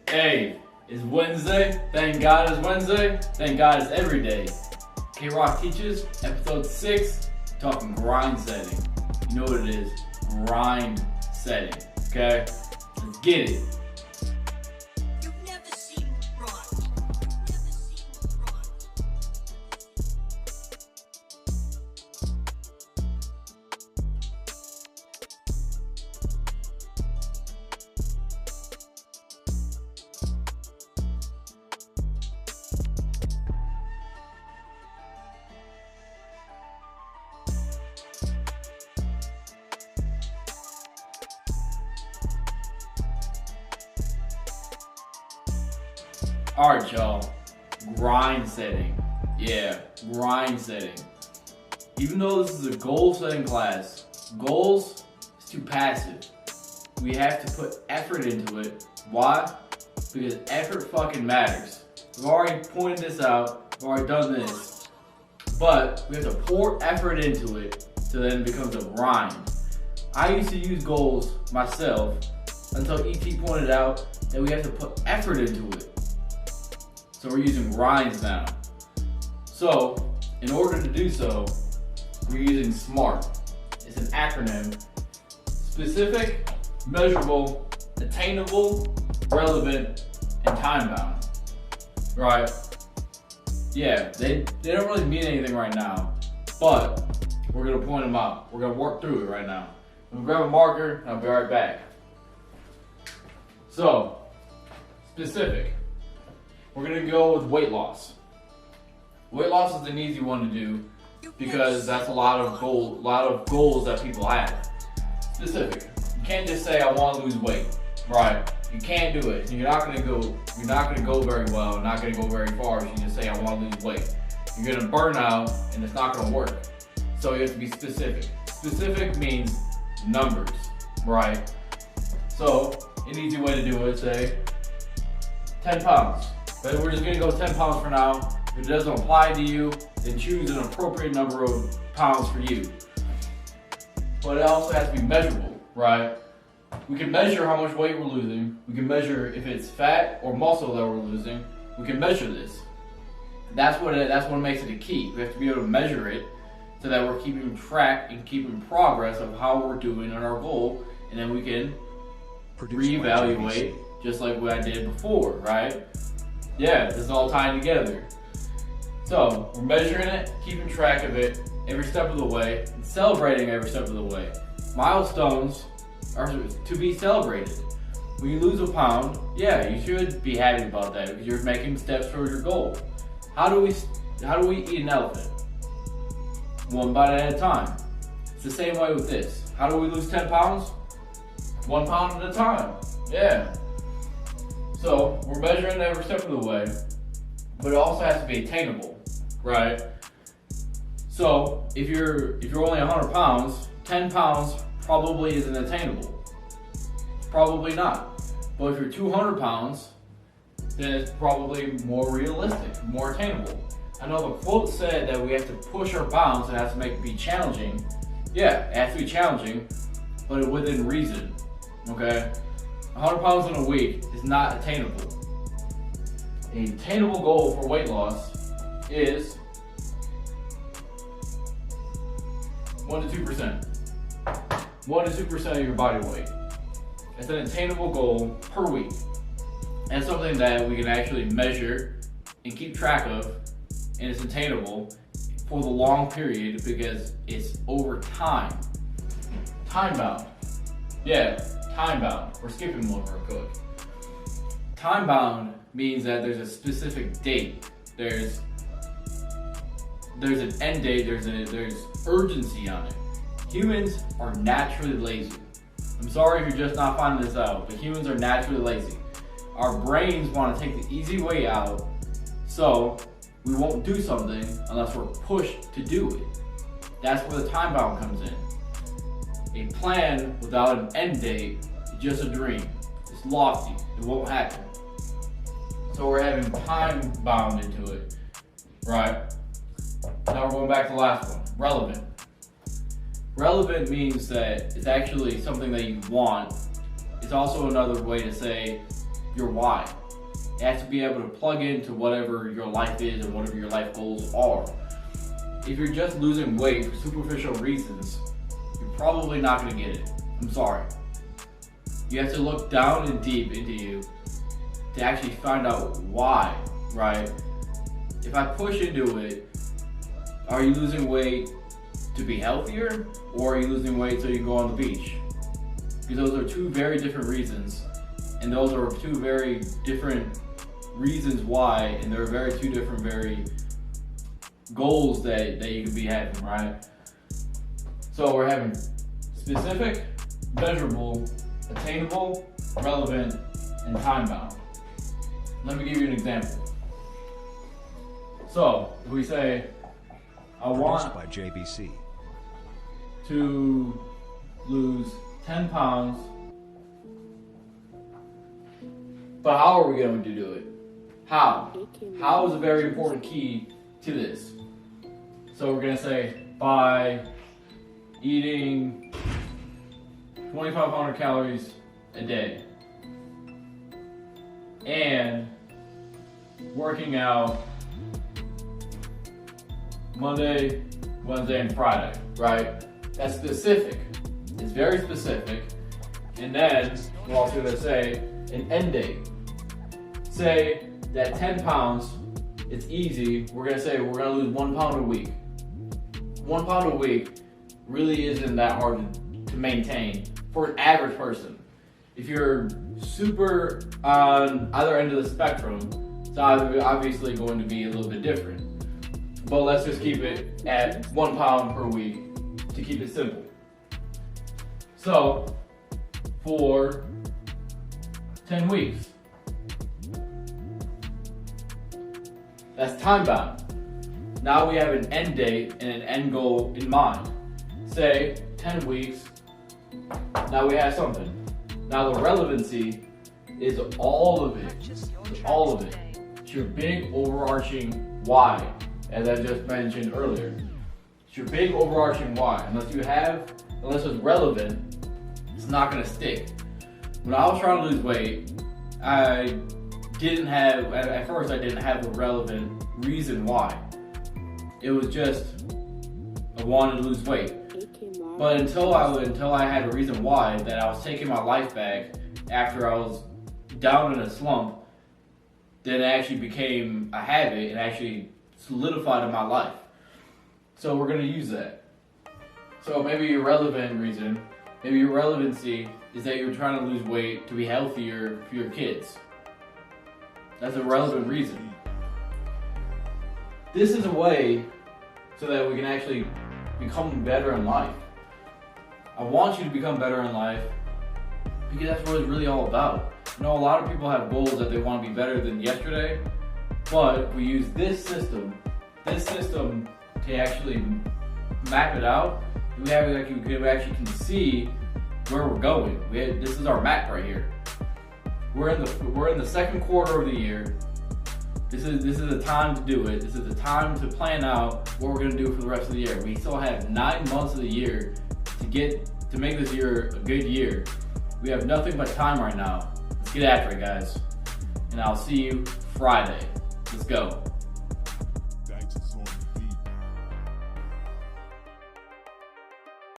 Hey, it's Wednesday. Thank God it's Wednesday. Thank God it's every day. K-Rock Teaches, episode 6, talking grind setting. You know what it is, grind setting, okay? Let's get it. Alright, y'all, grind setting. Yeah, grind setting. Even though this is a goal setting class, goals is too passive. We have to put effort into it. Why? Because effort fucking matters. We've already pointed this out, we've already done this, but we have to pour effort into it so then it becomes a grind. I used to use goals myself until ET pointed out that we have to put effort into it. So we're using grinds now. So, in order to do so, we're using SMART. It's an acronym. Specific, measurable, attainable, relevant, and time-bound. Right? Yeah, they don't really mean anything right now, but we're gonna point them out. We're gonna work through it right now. I'm gonna grab a marker, and I'll be right back. So, specific. We're gonna go with weight loss. Weight loss is an easy one to do because that's a lot of goals that people have. Specific. You can't just say I want to lose weight, right? You can't do it. You're not gonna go very well. Not gonna go very far if you just say I want to lose weight. You're gonna burn out and it's not gonna work. So you have to be specific. Specific means numbers, right? So an easy way to do it is say 10 pounds. But we're just gonna go 10 pounds for now. If it doesn't apply to you, then choose an appropriate number of pounds for you. But it also has to be measurable, right? We can measure how much weight we're losing. We can measure if it's fat or muscle that we're losing. We can measure this. That's what makes it a key. We have to be able to measure it so that we're keeping track and keeping progress of how we're doing on our goal, and then we can reevaluate just like what I did before, right? Yeah, this is all tying together. So, we're measuring it, keeping track of it every step of the way, and celebrating every step of the way. Milestones are to be celebrated. When you lose a pound, yeah, you should be happy about that because you're making steps towards your goal. How do we eat an elephant? One bite at a time. It's the same way with this. How do we lose 10 pounds? 1 pound at a time. Yeah. So we're measuring every step of the way, but it also has to be attainable, right? So if you're only 100 pounds, 10 pounds probably isn't attainable. Probably not. But if you're 200 pounds, then it's probably more realistic, more attainable. I know the quote said that we have to push our bounds and it has to be challenging. Yeah, it has to be challenging, but within reason, okay? 100 pounds in a week is not attainable. An attainable goal for weight loss is 1 to 2%. 1 to 2% of your body weight. It's an attainable goal per week. And something that we can actually measure and keep track of, and it's attainable for the long period because it's over time. Time bound. Yeah. Time bound. We're skipping one real quick. Time bound means that there's a specific date. There's an end date. There's urgency on it. Humans are naturally lazy. I'm sorry if you're just not finding this out, but humans are naturally lazy. Our brains want to take the easy way out, so we won't do something unless we're pushed to do it. That's where the time bound comes in. A plan without an end date is just a dream. It's lofty. It won't happen. So we're having time bound into it, right? Now we're going back to the last one, relevant. Relevant means that it's actually something that you want. It's also another way to say your why. It has to be able to plug into whatever your life is and whatever your life goals are. If you're just losing weight for superficial reasons, you're probably not going to get it. I'm sorry. You have to look down and deep into you to actually find out why, right? If I push into it, are you losing weight to be healthier, or are you losing weight so you can go on the beach? Because those are two very different reasons, and those are two very different reasons why, and there are two different goals that you could be having, right? So we're having specific, measurable, attainable, relevant, and time-bound. Let me give you an example. So if we say, I want by JBC to lose 10 pounds, but how are we going to do it? How? How is a very important key to this. So we're going to say by eating 2,500 calories a day and working out Monday, Wednesday, and Friday, right? That's specific. It's very specific. And then we're also going to say an end date. Say that 10 pounds, it's easy. We're going to say we're going to lose 1 pound a week. 1 pound a week really isn't that hard to maintain for an average person. If you're super on either end of the spectrum, it's obviously going to be a little bit different. But let's just keep it at 1 pound per week to keep it simple. So, for 10 weeks, that's time bound. Now we have an end date and an end goal in mind. Say 10 weeks, now we have something. Now the relevancy is all of it. All of it. It's your big overarching why, as I just mentioned earlier. It's your big overarching why. Unless it's relevant, it's not gonna stick. When I was trying to lose weight, at first I didn't have a relevant reason why. It was just, I wanted to lose weight. But until I had a reason why, that I was taking my life back after I was down in a slump, then it actually became a habit and actually solidified in my life. So we're going to use that. So maybe your relevant reason, maybe your relevancy is that you're trying to lose weight to be healthier for your kids. That's a relevant reason. This is a way so that we can actually become better in life. I want you to become better in life because that's what it's really all about. You know, a lot of people have goals that they want to be better than yesterday, but we use this system to actually map it out. We actually can see where we're going. This is our map right here. We're in the second quarter of the year. This is the time to do it. This is the time to plan out what we're going to do for the rest of the year. We still have 9 months of the year to make this year a good year. We have nothing but time right now. Let's get after it, guys. And I'll see you Friday. Let's go.